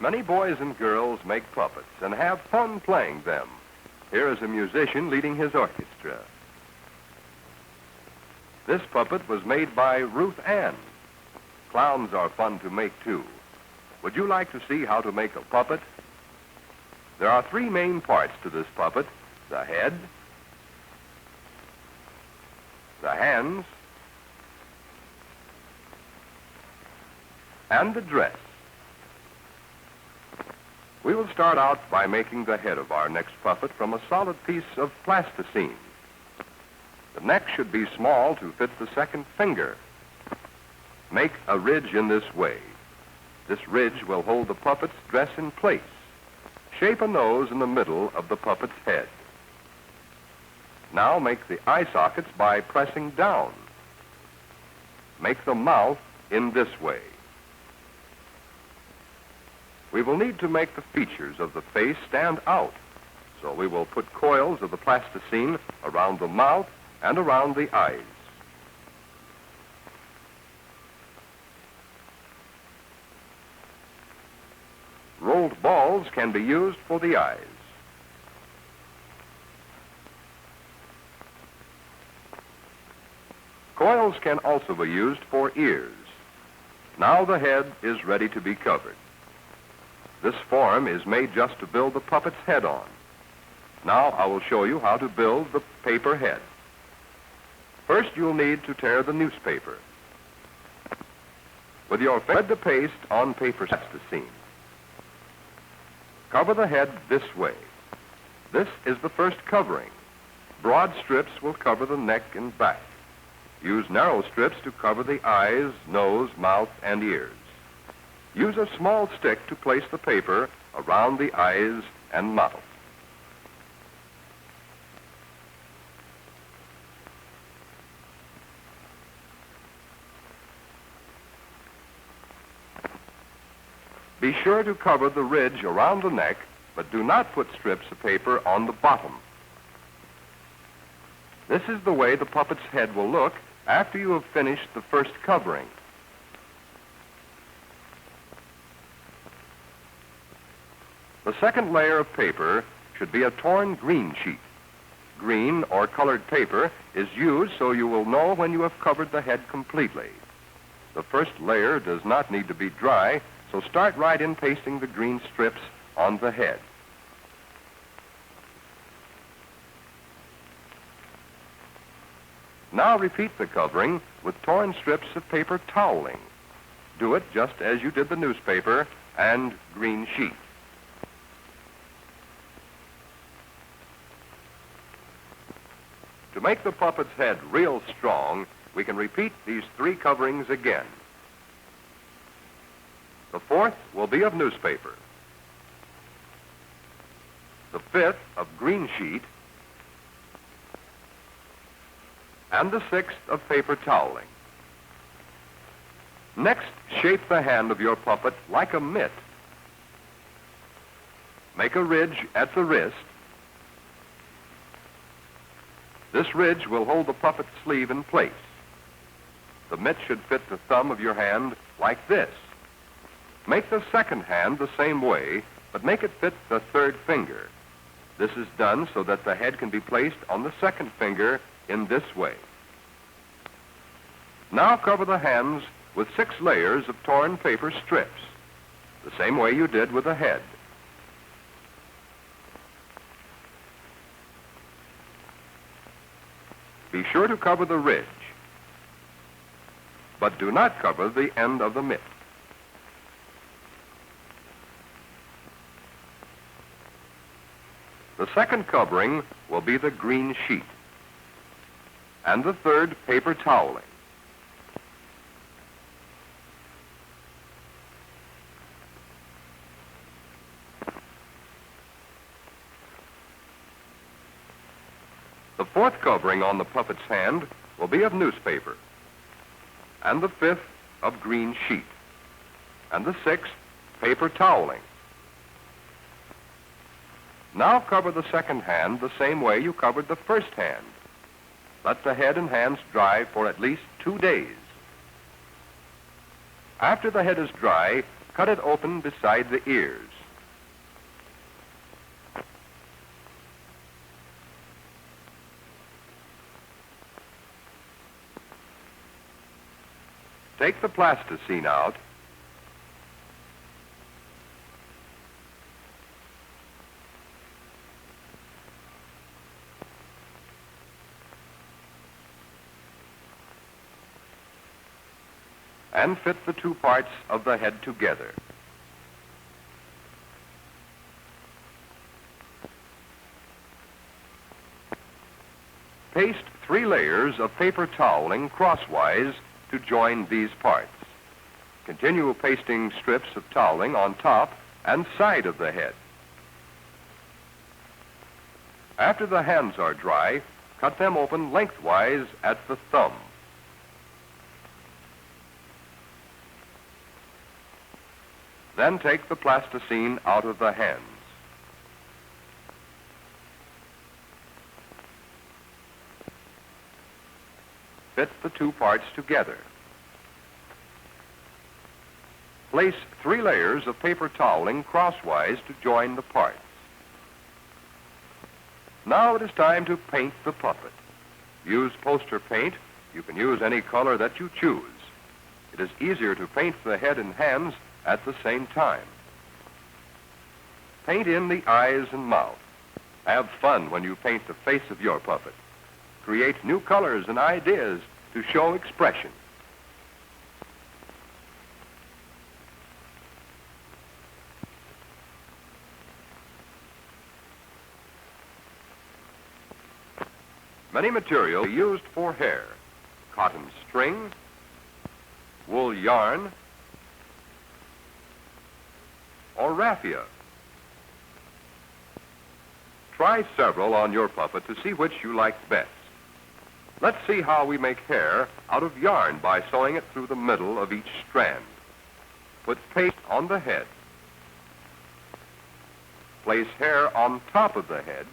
Many boys and girls make puppets and have fun playing them. Here is a musician leading his orchestra. This puppet was made by Ruth Ann. Clowns are fun to make, too. Would you like to see how to make a puppet? There are three main parts to this puppet: the head, the hands, and the dress. We will start out by making the head of our next puppet from a solid piece of plasticine. The neck should be small to fit the second finger. Make a ridge in this way. This ridge will hold the puppet's dress in place. Shape a nose in the middle of the puppet's head. Now make the eye sockets by pressing down. Make the mouth in this way. We will need to make the features of the face stand out, so we will put coils of the plasticine around the mouth and around the eyes. Rolled balls can be used for the eyes. Coils can also be used for ears. Now the head is ready to be covered. This form is made just to build the puppet's head on. Now I will show you how to build the paper head. First, you'll need to tear the newspaper. With your finger, spread the paste on paper plasticine. Cover the head this way. This is the first covering. Broad strips will cover the neck and back. Use narrow strips to cover the eyes, nose, mouth, and ears. Use a small stick to place the paper around the eyes and mouth. Be sure to cover the ridge around the neck, but do not put strips of paper on the bottom. This is the way the puppet's head will look after you have finished the first covering. The second layer of paper should be a torn green sheet. Green or colored paper is used so you will know when you have covered the head completely. The first layer does not need to be dry, so start right in pasting the green strips on the head. Now repeat the covering with torn strips of paper toweling. Do it just as you did the newspaper and green sheet. To make the puppet's head real strong, we can repeat these three coverings again. The fourth will be of newspaper. The fifth of green sheet. And the sixth of paper toweling. Next, shape the hand of your puppet like a mitt. Make a ridge at the wrist. This ridge will hold the puppet's sleeve in place. The mitt should fit the thumb of your hand like this. Make the second hand the same way, but make it fit the third finger. This is done so that the head can be placed on the second finger in this way. Now cover the hands with 6 layers of torn paper strips, the same way you did with the head. Be sure to cover the ridge, but do not cover the end of the mitt. The second covering will be the green sheet, and the third paper toweling. The fourth covering on the puppet's hand will be of newspaper, and the fifth of green sheet, and the sixth paper toweling. Now cover the second hand the same way you covered the first hand. Let the head and hands dry for at least 2 days. After the head is dry, cut it open beside the ears. Take the plasticine out and fit the two parts of the head together. Paste 3 layers of paper toweling crosswise to join these parts. Continue pasting strips of toweling on top and side of the head. After the hands are dry, cut them open lengthwise at the thumb. Then take the plasticine out of the hands. Fit the two parts together. Place 3 layers of paper toweling crosswise to join the parts. Now it is time to paint the puppet. Use poster paint. You can use any color that you choose. It is easier to paint the head and hands at the same time. Paint in the eyes and mouth. Have fun when you paint the face of your puppet. Create new colors and ideas to show expression. Many materials are used for hair: cotton string, wool yarn, or raffia. Try several on your puppet to see which you like best. Let's see how we make hair out of yarn by sewing it through the middle of each strand. Put paste on the head. Place hair on top of the head.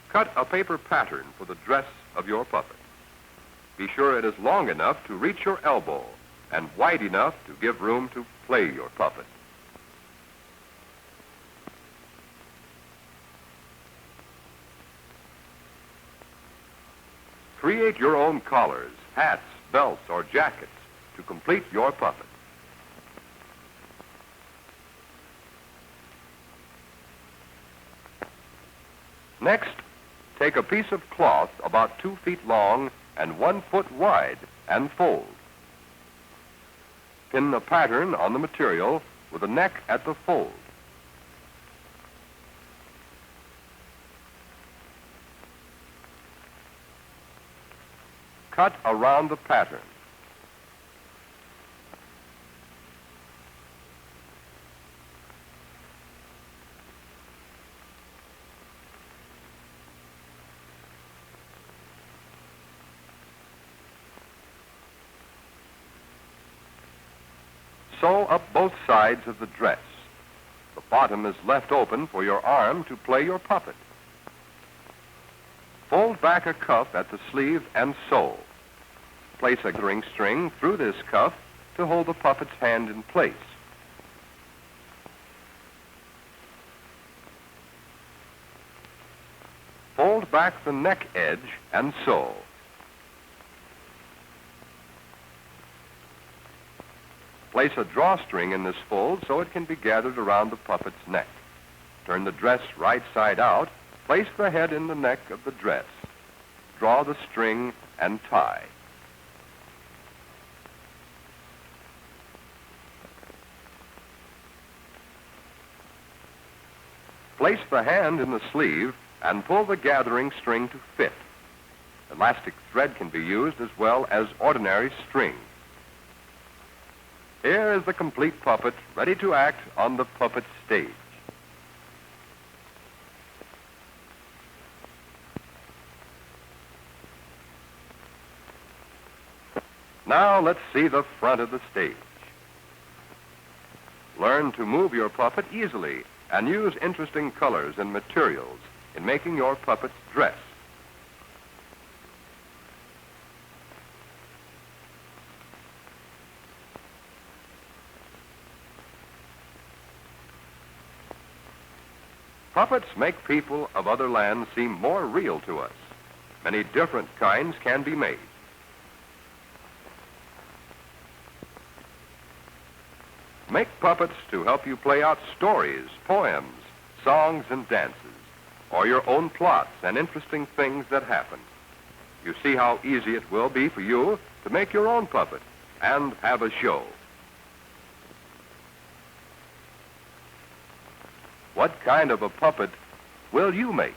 Cut a paper pattern for the dress of your puppet. Be sure it is long enough to reach your elbow and wide enough to give room to play your puppet. Create your own collars, hats, belts, or jackets to complete your puppet. Next, take a piece of cloth about 2 feet long and 1 foot wide and fold. Pin the pattern on the material with the neck at the fold. Cut around the pattern. Sew up both sides of the dress. The bottom is left open for your arm to play your puppet. Fold back a cuff at the sleeve and sew. Place a gathering string through this cuff to hold the puppet's hand in place. Fold back the neck edge and sew. Place a drawstring in this fold so it can be gathered around the puppet's neck. Turn the dress right side out. Place the head in the neck of the dress. Draw the string and tie. Place the hand in the sleeve and pull the gathering string to fit. Elastic thread can be used as well as ordinary string. Here is the complete puppet ready to act on the puppet stage. Now let's see the front of the stage. Learn to move your puppet easily and use interesting colors and materials in making your puppets dress. Puppets make people of other lands seem more real to us. Many different kinds can be made. Make puppets to help you play out stories, poems, songs, and dances, or your own plots and interesting things that happen. You see how easy it will be for you to make your own puppet and have a show. What kind of a puppet will you make?